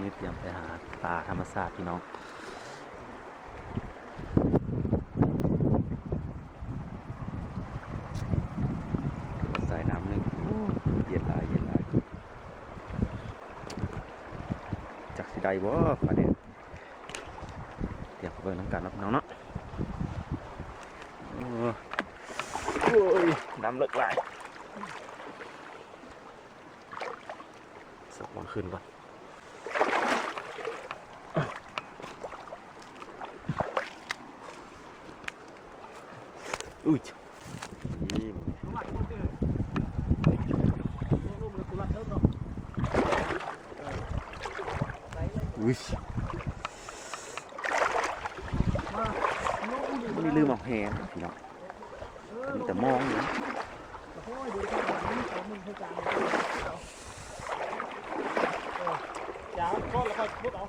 นี้เตรียมไปหาปลาธรรมชาติพี่น้องใส่น้ำหนึ่งเย็นหลายจากสิได้บ่ปลาเด็ดเตรียมเบิ่งน้ำกันน้องเนาะโอ้ยน้ำเลิกไหลสักวันขึ้นก่อนอุ้ยนี่อุ้ยมันลืมออกแหงพี่น้องมีแต่มองอยู่ยาวก็แล้วก็พุดเอา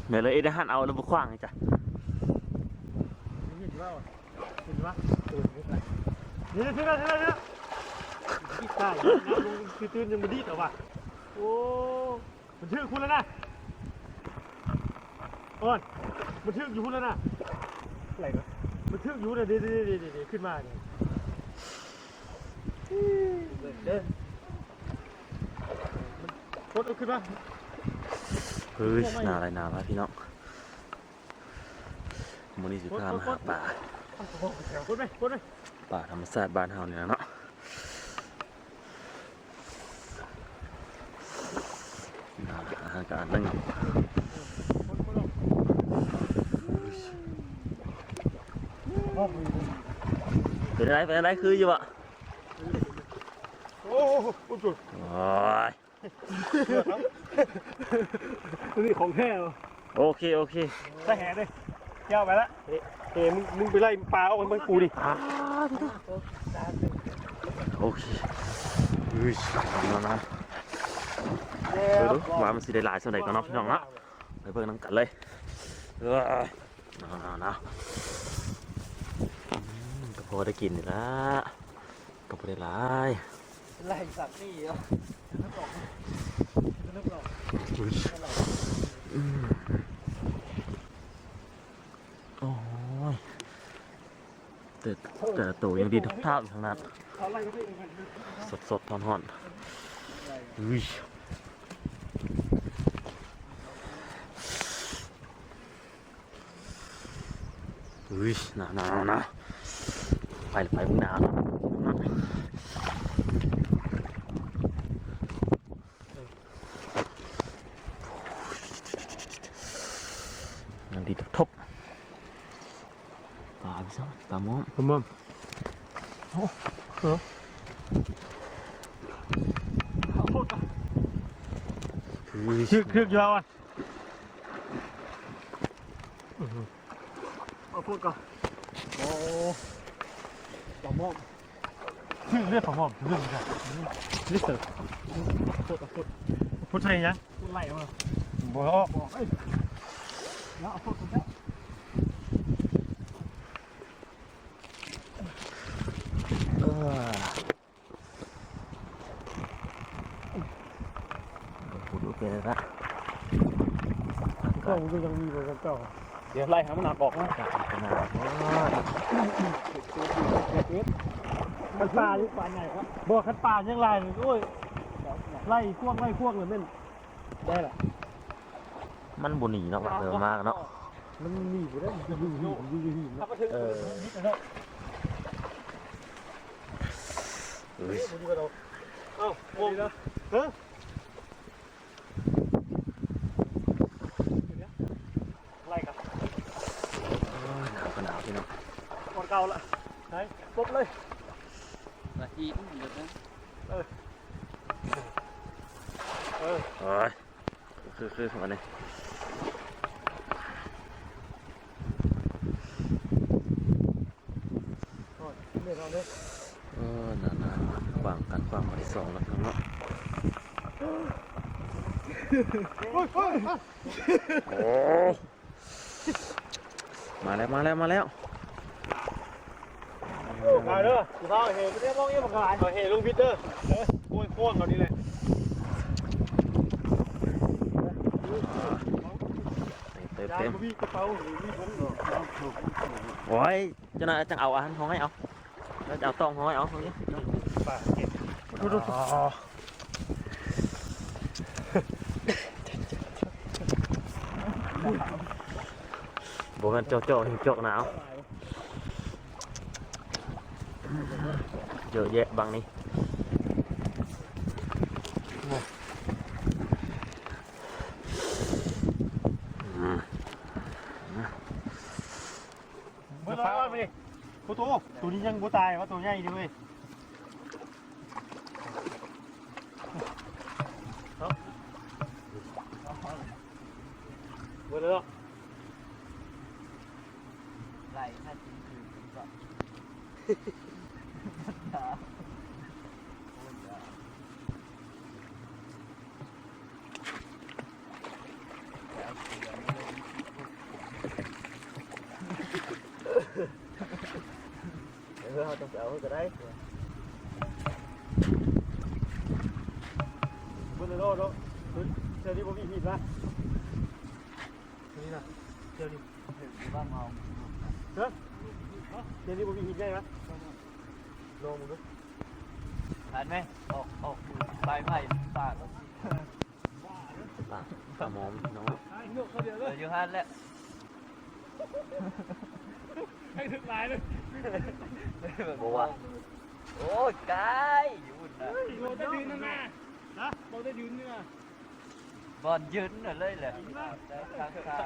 เมื่อเลยได้หันเอาแล้วบุคว้างจ้ะเห็นว่าเห็นว่านี่ที่นั่นที่ใต้นะลุงคือตื่นยังมาดีแต่ว่าโอ้มันชื่อคุณแล้วนะอ้อนมันชื่ออยู่แล้วนะอะไรกันมันชื่ออยู่เลยเดี๋ยวขึ้นมาเนี่ยเดินโคตรขึ้นมาเฮ้ยนาอะไรนาละพี่น้องมื้อนี้สิพามาหาปลาปลาธรรมชาติบ้านเฮาเนี่ยเนาะอาหารการนั่งเป็นอะไรคืออยู่อะโอ้โหโอ้ยนี่ของแท้เหรอโอเคใส่แหเลยเจ้าไปละมึงไปไล่ปลาเอามันกูดิโอเคนะดูว่ามันสิได้หลายส่วนใดก็น้องพี่น้องนะไปเบิ่งน้ำกันเลยนะก็พอได้กินนี่ละก็พอได้หลายไล่สัตว์นี่เหรอโอ้ยแต่ตัวยังดีทุกท่าอยู่ทั้งนั้นสดทอนอุ้ยหนาวนะไปมึงหนาวนะยังดีทบปลาพี่ซ้อนปลาม้อมโอ้เหรอเครือยาวอ่ะเอาพูดก่อนโอ้ปลาม้อมเรียกปลาม้อมเรื่องอะไรเรียกเต๋อพูดใช่ยังพูดไล่มาบอกแล้วเอาพูดกันแล้วพูดโอเคเลยนะก็ยังมีเหมือนกันเก่าเดี๋ยวไล่หามันหนักออกนะขนาดมันปลาหรือปลาไหนครับบอกขันปลายังไล่โอ้ยไล่พวกเลยเม่นได้แหละมันบุหนีเนาะเร็วมากเนาะมันหนีไปได้มันอยู่เอ้าโอ้ยนะฮะ เอาละไหนปุ๊บเลย นาทีนึงเดี๋ยวนะ โอ้ยคือวันนี้ เดี๋ยวเราเลย นานๆฟังกันฟังมาที่สองแล้วทั้งเนาะ โอ้ย โอ้มาแล้วมาเด้อกูเข้าเฮไม่ได้มองเงี้ยมันกลายเฮลุงพีเตอร์โค้งเขานี่เลย เต็ม มีกระเป๋าหรือมีถุง โอ้ยจะน่าจะเอาอาหารห้องให้เอาแล้วจะเอาตองห้องให้เอาตรงนี้ ป่าเก็บดูโบกันโจหิงโจกหนาวเยอะแยะบางนี้เมื่อไรไปดิกูตัวนี้ยังกูตายว่าตัวใหญ่ดิเว้ยเมื่อไรล่ะ ไหลถ้าจริงคือก่อน เราต้องเอาก็ได้ เมื่อไรล่ะเนาะเจ้าดิบ่มีผิดนะนี่นะเจ้าดิ บ้างเอา เจ้าดิบ่มีผิดได้ไหมลองมึงดู ทันไหมออกใบไผ่ปาก ปลาหมอมน้อง เดี๋ยวยูฮันแล้ว ให้ถึงลายเลย บัว โอ้ยกายยุ่นนะ เราได้ยืนนะนะเราได้ยืนเนี่ย บอลยืนเลยแหละข้า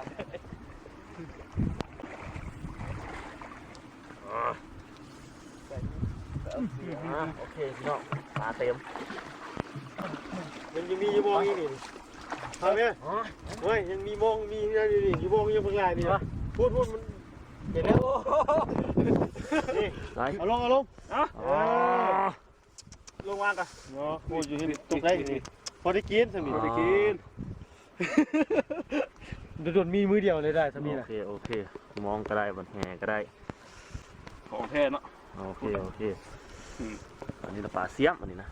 ง โอเคพี่น้องปลาเต็ม ยังมีมองอีกนี่ทำไงเฮ้ยยังมีมองมีอะไรนี่อยู่มองยังเพิ่งลายนี่วะพูดมันเห็นแล้วนี่ ไร เอาลงลงวางกันเนาะพูดอยู่ที่ตรงไหนนี่พอได้กินสามีพอได้กินโดนมีมือเดียวเลยได้สามีนะ โอเคมองก็ได้บันแหก็ได้ ของแท้เนาะ โอเคอันนี้เราปลาเสียมอันนี้นะ